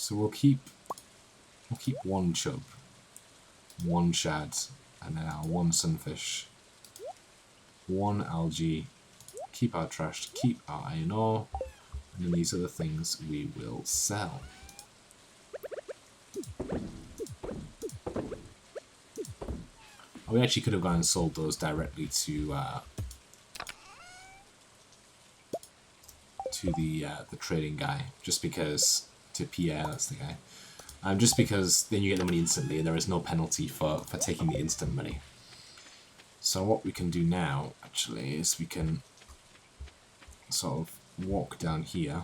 So we'll keep one chub, one shad, and then our one sunfish, one algae, keep our trash, keep our iron ore, and then these are the things we will sell. We actually could have gone and sold those directly to the trading guy, just because, to Pierre, that's the guy. Just because then you get the money instantly and there is no penalty for taking the instant money. So what we can do now, actually, is we can sort of walk down here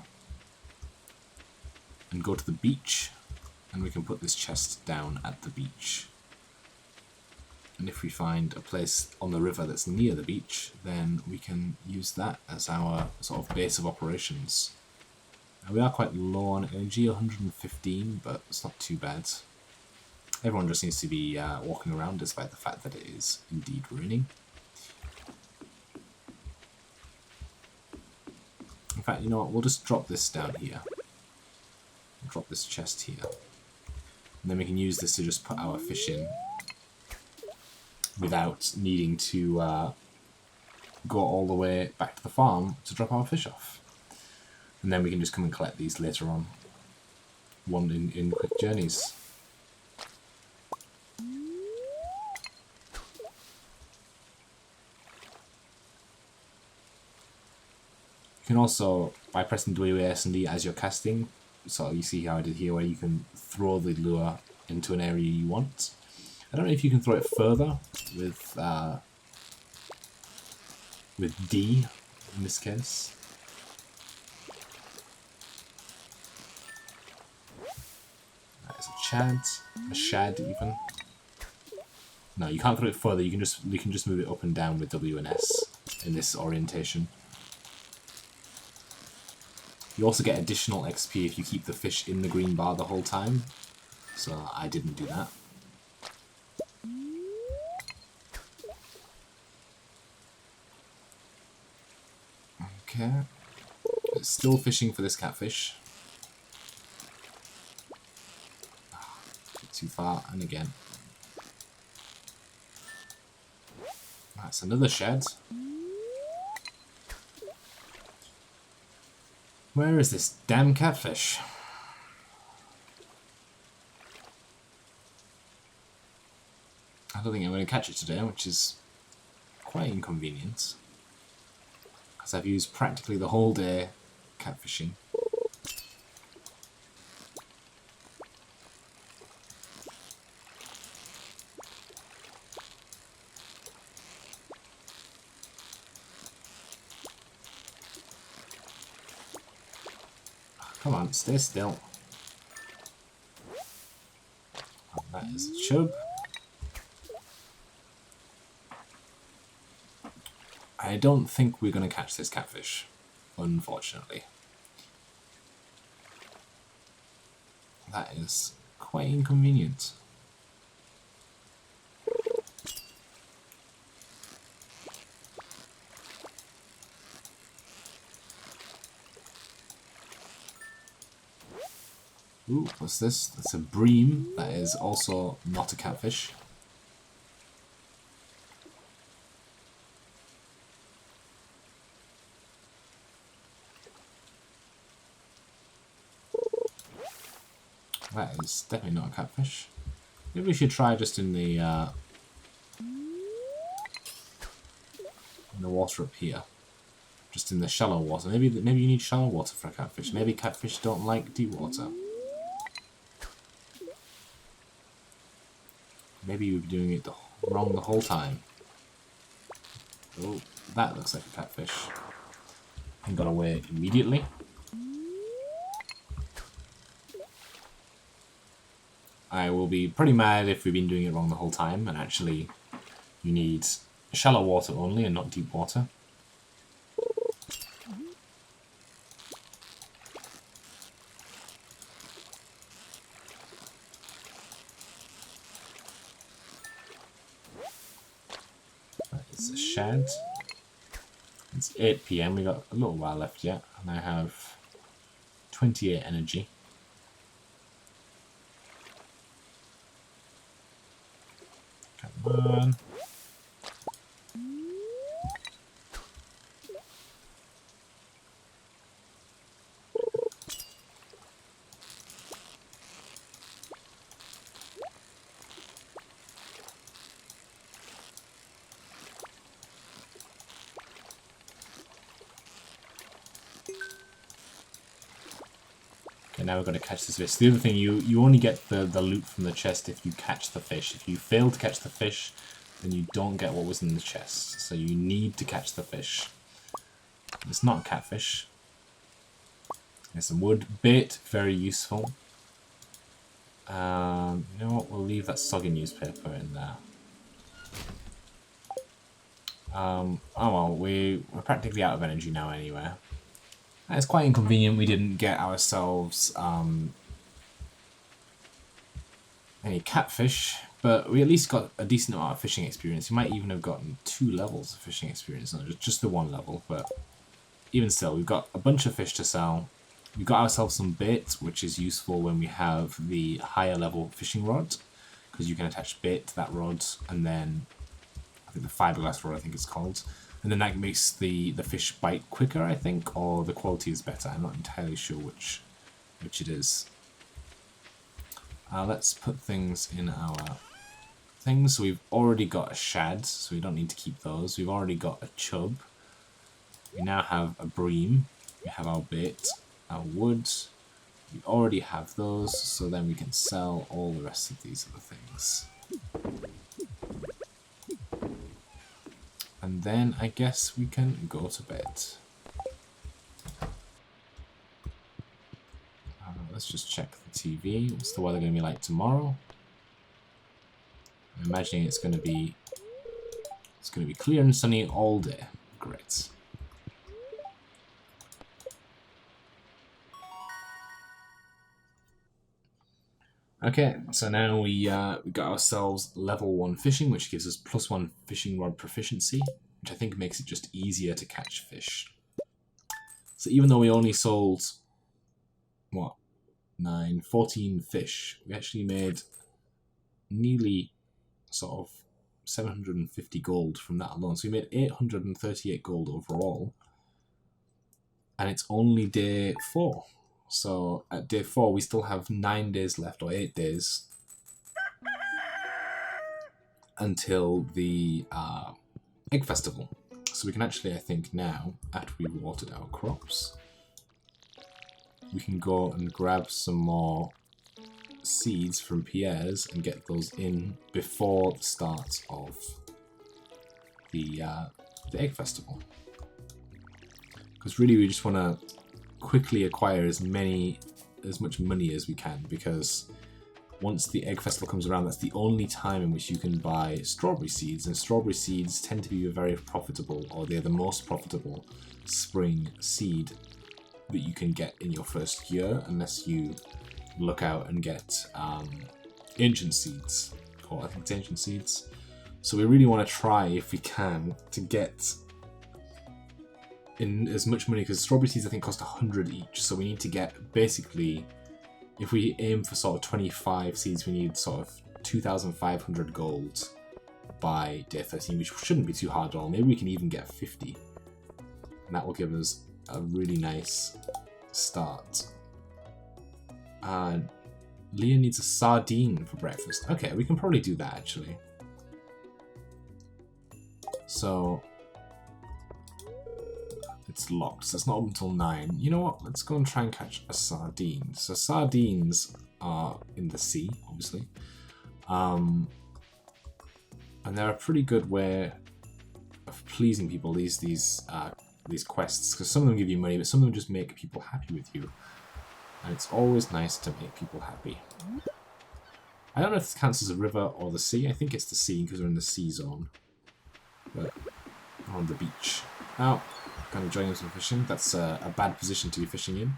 and go to the beach, and we can put this chest down at the beach. And if we find a place on the river that's near the beach, then we can use that as our sort of base of operations. We are quite low on energy, 115, but it's not too bad. Everyone just seems to be walking around despite the fact that it is indeed raining. In fact, you know what, we'll just drop this down here. We'll drop this chest here. And then we can use this to just put our fish in without needing to go all the way back to the farm to drop our fish off. And then we can just come and collect these later on. One in quick journeys. You can also, by pressing WASD as you're casting, so you see how I did here, where you can throw the lure into an area you want. I don't know if you can throw it further with D in this case. There's a shad even. No, you can't throw it further. You can just move it up and down with W and S in this orientation. You also get additional XP if you keep the fish in the green bar the whole time. So I didn't do that. Okay. Still fishing for this catfish. Too far, and again. That's another shed. Where is this damn catfish? I don't think I'm going to catch it today, which is quite inconvenient. Because I've used practically the whole day catfishing. Come on, stay still. Oh, that is a chub. I don't think we're going to catch this catfish, unfortunately. That is quite inconvenient. Ooh, what's this? That's a bream. That is also not a catfish. That is definitely not a catfish. Maybe we should try just in the water up here. Just in the shallow water. Maybe you need shallow water for a catfish. Maybe catfish don't like deep water. Maybe you've been doing it wrong the whole time. Oh, that looks like a catfish. And got away immediately. I will be pretty mad if we've been doing it wrong the whole time, and actually you need shallow water only and not deep water. It's a shad. It's 8 PM, we got a little while left yet, and I have 28 energy. Come on. Okay, now we're going to catch this fish. The other thing, you only get the loot from the chest if you catch the fish. If you fail to catch the fish, then you don't get what was in the chest. So you need to catch the fish. It's not a catfish. There's some wood. Bait, very useful. You know what? We'll leave that soggy newspaper in there. Oh well, we're practically out of energy now anyway. It's quite inconvenient we didn't get ourselves any catfish, but we at least got a decent amount of fishing experience. You might even have gotten 2 levels of fishing experience, not just the 1 level, but even still, we've got a bunch of fish to sell. We got ourselves some bait, which is useful when we have the higher level fishing rod, because you can attach bait to that rod, and then I think the fiberglass rod, I think it's called, and then that makes the fish bite quicker, I think, or the quality is better. I'm not entirely sure which it is. Let's put things in our things. So we've already got a shad, so we don't need to keep those. We've already got a chub. We now have a bream. We have our bait. Our wood, we already have those, so then we can sell all the rest of these other things. And then I guess we can go to bed. Let's just check the TV. What's the weather going to be like tomorrow? I'm imagining it's going to be clear and sunny all day. Great. Okay, so now we got ourselves level 1 fishing, which gives us +1 fishing rod proficiency, which I think makes it just easier to catch fish. So even though we only sold, what, 14 fish, we actually made nearly sort of 750 gold from that alone. So we made 838 gold overall, and it's only day 4. So at day 4, we still have 9 days left, or 8 days, until the egg festival. So we can actually, I think now, after we've watered our crops, we can go and grab some more seeds from Pierre's and get those in before the start of the egg festival. Because really we just want to quickly acquire as much money as we can, because once the egg festival comes around, that's the only time in which you can buy strawberry seeds, and strawberry seeds tend to be very profitable, or they're the most profitable spring seed that you can get in your first year, unless you look out and get ancient seeds, or I think it's ancient seeds. So we really want to try, if we can, to get in as much money, because strawberry seeds I think cost 100 each, so we need to get, basically, if we aim for sort of 25 seeds, we need sort of 2,500 gold by day 13, which shouldn't be too hard at all. Maybe we can even get 50, and that will give us a really nice start. Leah needs a sardine for breakfast. Okay, we can probably do that actually. So it's locked, so it's not up until 9. You know what? Let's go and try and catch a sardine. So sardines are in the sea, obviously. And they're a pretty good way of pleasing people, these quests, because some of them give you money, but some of them just make people happy with you. And it's always nice to make people happy. I don't know if this counts as a river or the sea. I think it's the sea because we're in the sea zone. But we're on the beach. Now, kind of enjoying some fishing. That's a bad position to be fishing in.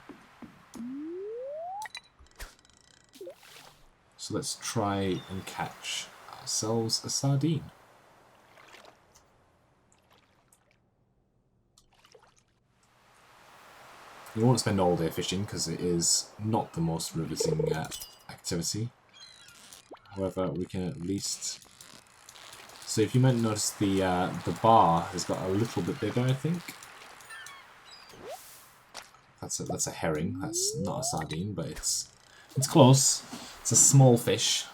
So let's try and catch ourselves a sardine. You won't spend all day fishing because it is not the most riveting activity. However, we can at least So if you might notice, the bar has got a little bit bigger, I think. That's a herring. That's not a sardine, but it's close. It's a small fish.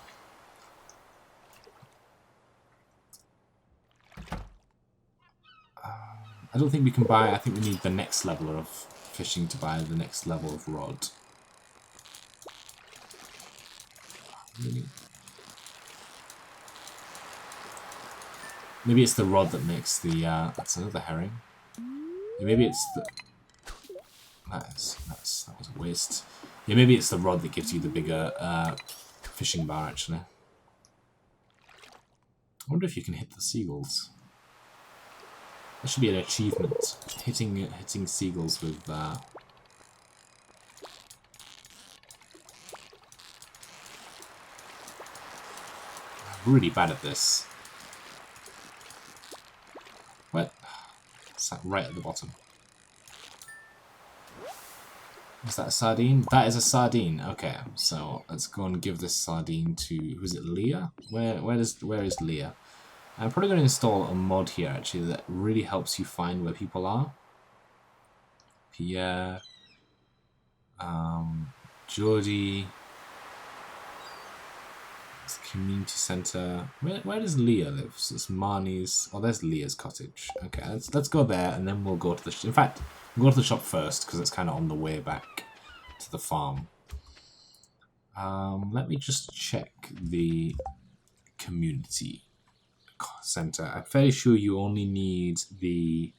I don't think we can buy. I think we need the next level of fishing to buy the next level of rod. Really? Maybe it's the rod that makes the. That's another herring. Yeah, maybe it's the. That was a waste. Yeah, maybe it's the rod that gives you the bigger fishing bar. Actually, I wonder if you can hit the seagulls. That should be an achievement. Hitting seagulls with. I'm really bad at this. What? It's like right at the bottom. Is that a sardine? That is a sardine. Okay, so let's go and give this sardine to, who's it, Leah? Where is Leah? I'm probably going to install a mod here actually that really helps you find where people are. Pierre, Geordie, it's community centre. Where does Leah live? So it's Marnie's. Oh, there's Leah's cottage. Okay, let's go there and then we'll go to the. In fact, we'll go to the shop first because it's kind of on the way back to the farm. Let me just check the community center. I'm fairly sure you only need the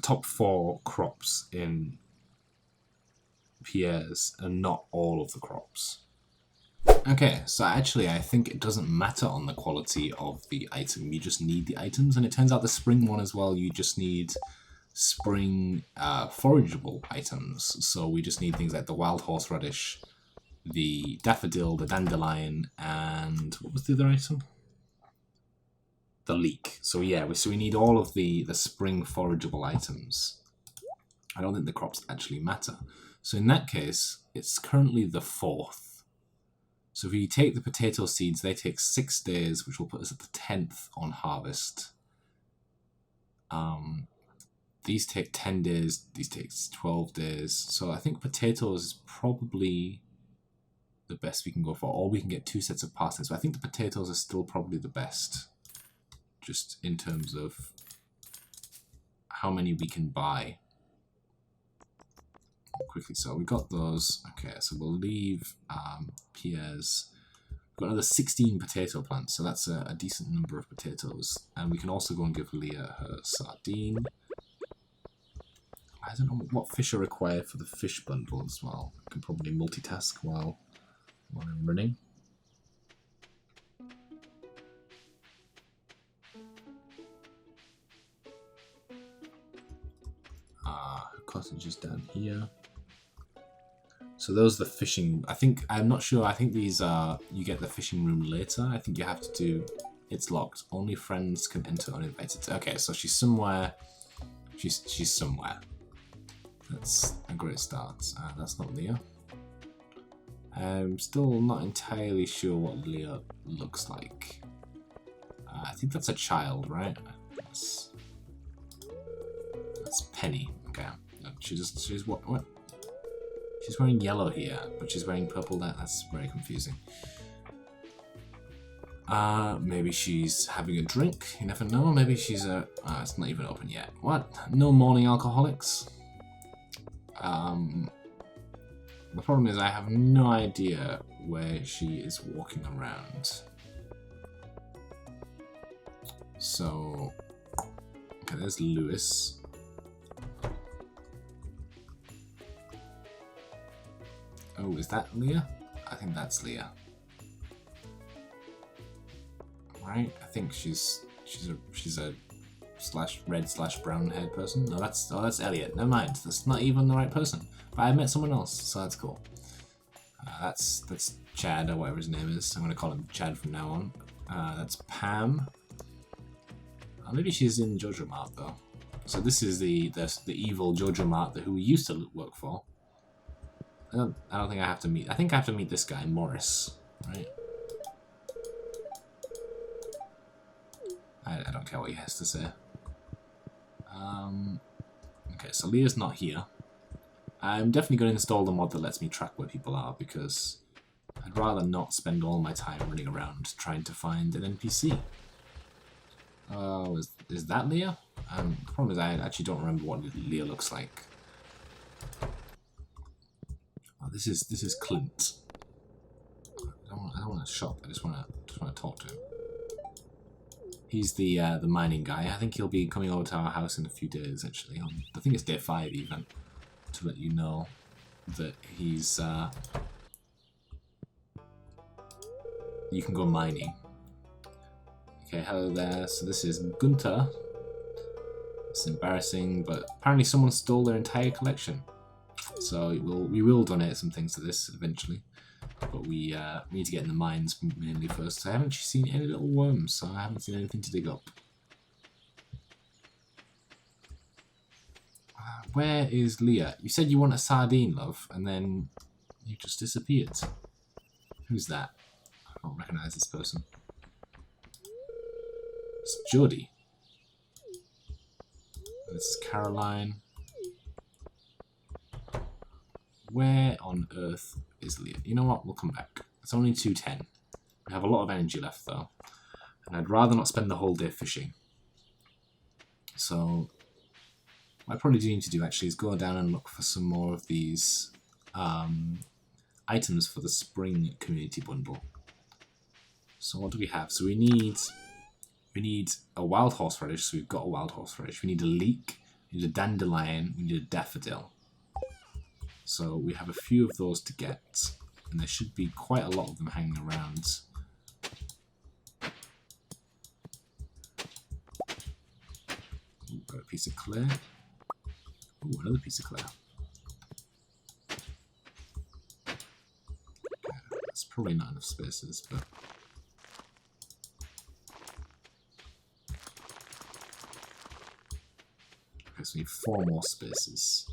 top 4 crops in Pierre's and not all of the crops. Okay, so actually I think it doesn't matter on the quality of the item, you just need the items, and it turns out the spring one as well, you just need spring forageable items. So we just need things like the wild horseradish, the daffodil, the dandelion, and what was the other item? The leek. So yeah, we need all of the spring forageable items. I don't think the crops actually matter. So in that case, it's currently the 4th. So if you take the potato seeds, they take 6 days, which will put us at the 10th on harvest. These take 10 days, these take 12 days. So I think potatoes is probably the best we can go for, or we can get 2 sets of parsnips. But I think the potatoes are still probably the best, just in terms of how many we can buy. Quickly, so we got those. Okay, so we'll leave Pierre's. We've got another 16 potato plants, so that's a decent number of potatoes. And we can also go and give Leah her sardine. I don't know what fish are required for the fish bundle as well. I can probably multitask while I'm running. Cottage is down here. So those are the fishing. I'm not sure. I think these are. You get the fishing room later. I think you have to do. It's locked. Only friends can enter uninvited. Okay, so she's somewhere. She's somewhere. That's a great start. That's not Leah. I'm still not entirely sure what Leah looks like. I think that's a child, right? That's Penny. Okay. She's what? She's wearing yellow here, but she's wearing purple there. That's very confusing. Maybe she's having a drink. You never know. Maybe she's a. It's not even open yet. What? No morning alcoholics. The problem is I have no idea where she is walking around. So, okay, there's Lewis. Oh, is that Leah? I think that's Leah. Right? I think she's a red/brown haired person. No, that's Elliot. Never mind. That's not even the right person. But I met someone else, so that's cool. That's Chad or whatever his name is. I'm gonna call him Chad from now on. That's Pam. Maybe she's in Jojo Mart though. So this is the evil Jojo Mart who we used to work for. I don't think I have to meet. I think I have to meet this guy, Morris, right? I don't care what he has to say. Okay, so Leah's not here. I'm definitely going to install the mod that lets me track where people are, because I'd rather not spend all my time running around trying to find an NPC. Oh, is that Leah? The problem is I actually don't remember what Leah looks like. Oh, this is Clint. I don't want to shop. I just want to talk to him. He's the mining guy. I think he'll be coming over to our house in a few days. Actually, I think it's day 5 even, to let you know that he's. You can go mining. Okay, hello there. So this is Gunter. It's embarrassing, but apparently someone stole their entire collection. So we will donate some things to this eventually. But we need to get in the mines mainly first. I haven't seen any little worms, so I haven't seen anything to dig up. Where is Leah? You said you want a sardine, love, and then you just disappeared. Who's that? I don't recognise this person. It's Jodie. This is Caroline. Where on earth is Leah? You know what? We'll come back. It's only 2:10. We have a lot of energy left, though. And I'd rather not spend the whole day fishing. So, what I probably do need to do, actually, is go down and look for some more of these items for the spring community bundle. So what do we have? So we need a wild horseradish, so we've got a wild horseradish. We need a leek, we need a dandelion, we need a daffodil. So we have a few of those to get, and there should be quite a lot of them hanging around. Ooh, got a piece of clay. Ooh, another piece of clay. Okay, that's probably not enough spaces, but... Okay, so we need 4 more spaces.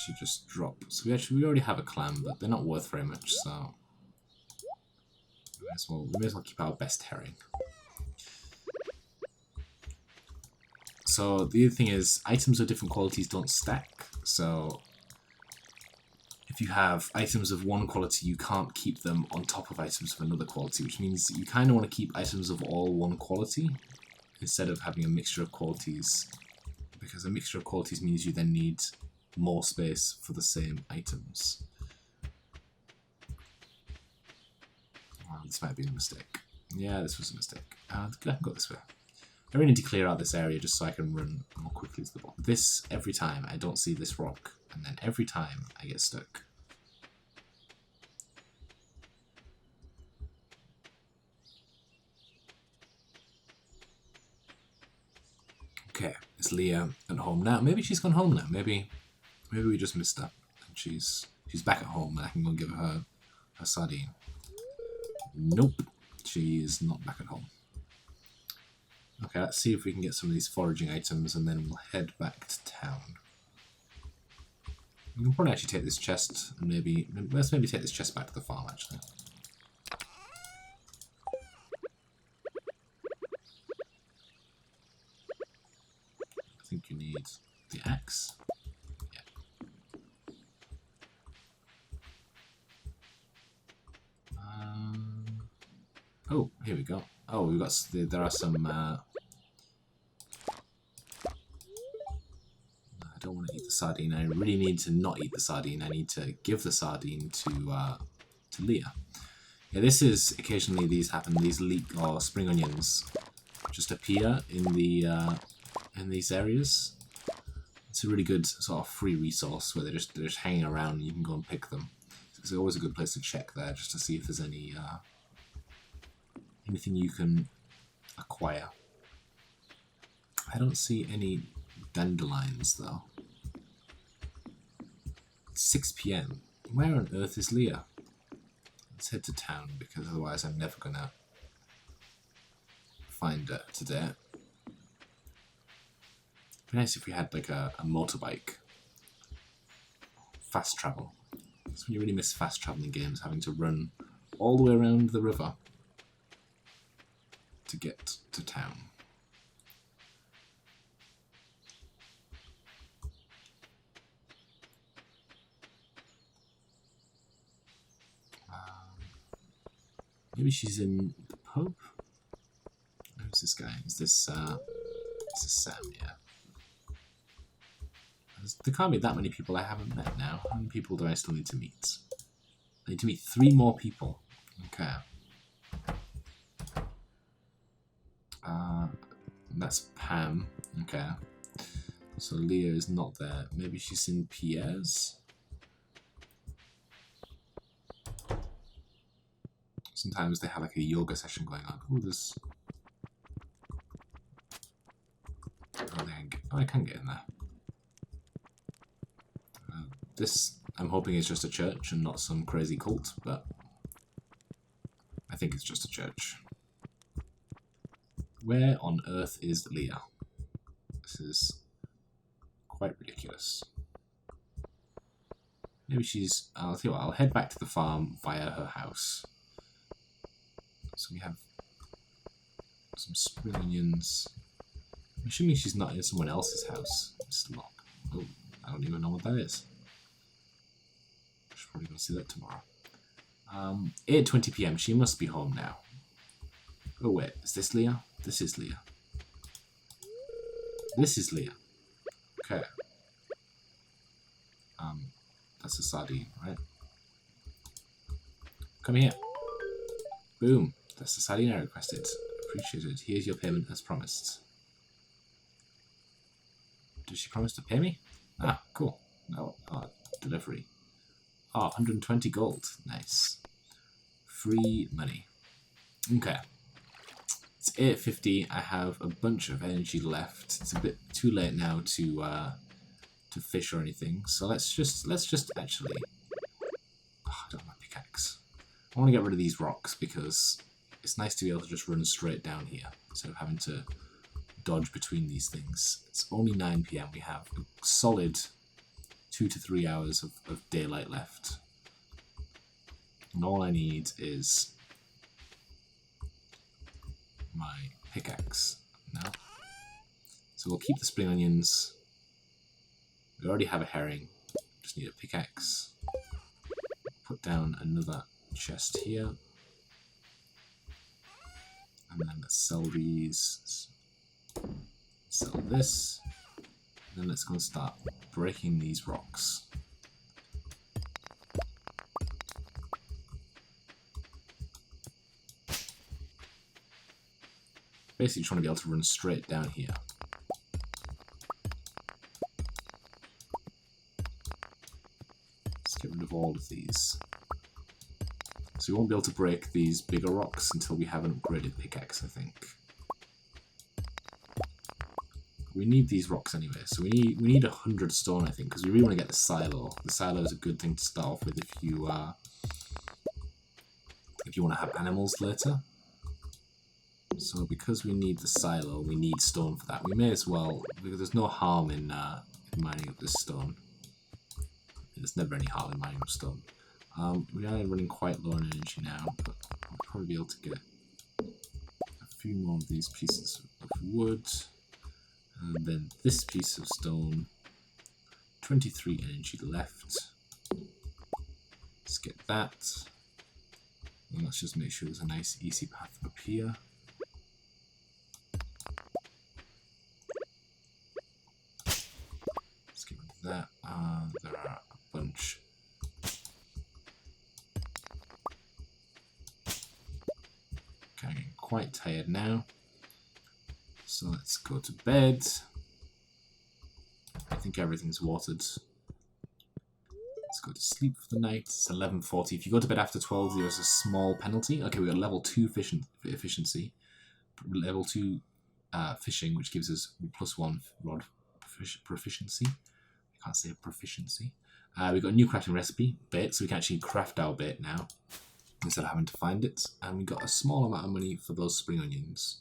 She just drop. So we already have a clam, but they're not worth very much, so we may as well keep our best herring. So the other thing is, items of different qualities don't stack. So if you have items of one quality, you can't keep them on top of items of another quality, which means you kind of want to keep items of all one quality instead of having a mixture of qualities, because a mixture of qualities means you then need more space for the same items. Oh, this might be a mistake. Yeah, this was a mistake. Go this way. I really need to clear out this area just so I can run more quickly to the bottom. This, every time I don't see this rock, and then every time I get stuck. Okay, is Leah at home now? Maybe she's gone home now. Maybe we just missed her, and she's back at home, and I can go give her a sardine. Nope, she is not back at home. Okay, let's see if we can get some of these foraging items, and then we'll head back to town. We can probably actually take this chest, and let's maybe take this chest back to the farm, actually. I think you need the axe. Oh, here we go. Oh, we've got. There are some. I don't want to eat the sardine. I really need to not eat the sardine. I need to give the sardine to Leah. Yeah, this is occasionally these happen. These leek or spring onions just appear in these areas. It's a really good sort of free resource where they're just hanging around and you can go and pick them. It's always a good place to check there just to see if there's any anything you can acquire. I don't see any dandelions though. It's 6 PM. Where on earth is Leah? Let's head to town because otherwise I'm never gonna find her today. be nice if we had like a motorbike. Fast travel. So you really miss fast traveling games, having to run all the way around the river to get to town. Maybe she's in the pub? Who's this guy? Is this Sam? Yeah. There can't be that many people I haven't met now. How many people do I still need to meet? I need to meet 3 more people. Okay. That's Pam. Okay. So Leah is not there. Maybe she's in Pierre's? Sometimes they have like a yoga session going on. Ooh, there's... Oh, I can get in there. This, I'm hoping, is just a church and not some crazy cult, but I think it's just a church. Where on earth is Leah? This is quite ridiculous. Maybe she's... I'll tell you what, I'll head back to the farm via her house. So we have some spring onions. I'm assuming she's not in someone else's house. It's locked. Oh, I don't even know what that is. I should probably go see that tomorrow. 8:20 PM. She must be home now. Oh wait, is this Leah? This is Leah. This is Leah. Okay. That's a sardine, right? Come here. Boom. That's the sardine I requested. Appreciated. Here's your payment as promised. Did she promise to pay me? Ah, cool. No, delivery. 120 gold. Nice. Free money. Okay. It's 8:50. I have a bunch of energy left. It's a bit too late now to fish or anything. So let's just actually. Oh, I don't have my pickaxe. I want to get rid of these rocks because it's nice to be able to just run straight down here instead of having to dodge between these things. It's only 9 PM. We have a solid 2 to 3 hours of daylight left. And all I need is my pickaxe now. So we'll keep the spring onions. We already have a herring. Just need a pickaxe. Put down another chest here. And then let's sell these. Sell this. And then let's go and start breaking these rocks. Basically trying to be able to run straight down here. Let's get rid of all of these. So we won't be able to break these bigger rocks until we have an upgraded pickaxe, I think. We need these rocks anyway, so we need 100 stone, I think, because we really want to get the silo. The silo is a good thing to start off with if you want to have animals later. So because we need the silo, we need stone for that. We may as well, because there's no harm in mining up this stone. There's never any harm in mining up stone. We are running quite low on energy now, but I'll probably be able to get a few more of these pieces of wood. And then this piece of stone. 23 energy left. Let's get that. And let's just make sure there's a nice easy path up here. Let's get rid of that. There are a bunch. Okay, I'm getting quite tired now. So let's go to bed. I think everything's watered. Let's go to sleep for the night. It's 11:40. If you go to bed after 12, there's a small penalty. Okay, we got level 2 efficiency. Level 2 fishing, which gives us +1 rod proficiency. I can't say proficiency. We've got a new crafting recipe, bait, so we can actually craft our bait now instead of having to find it. And we got a small amount of money for those spring onions.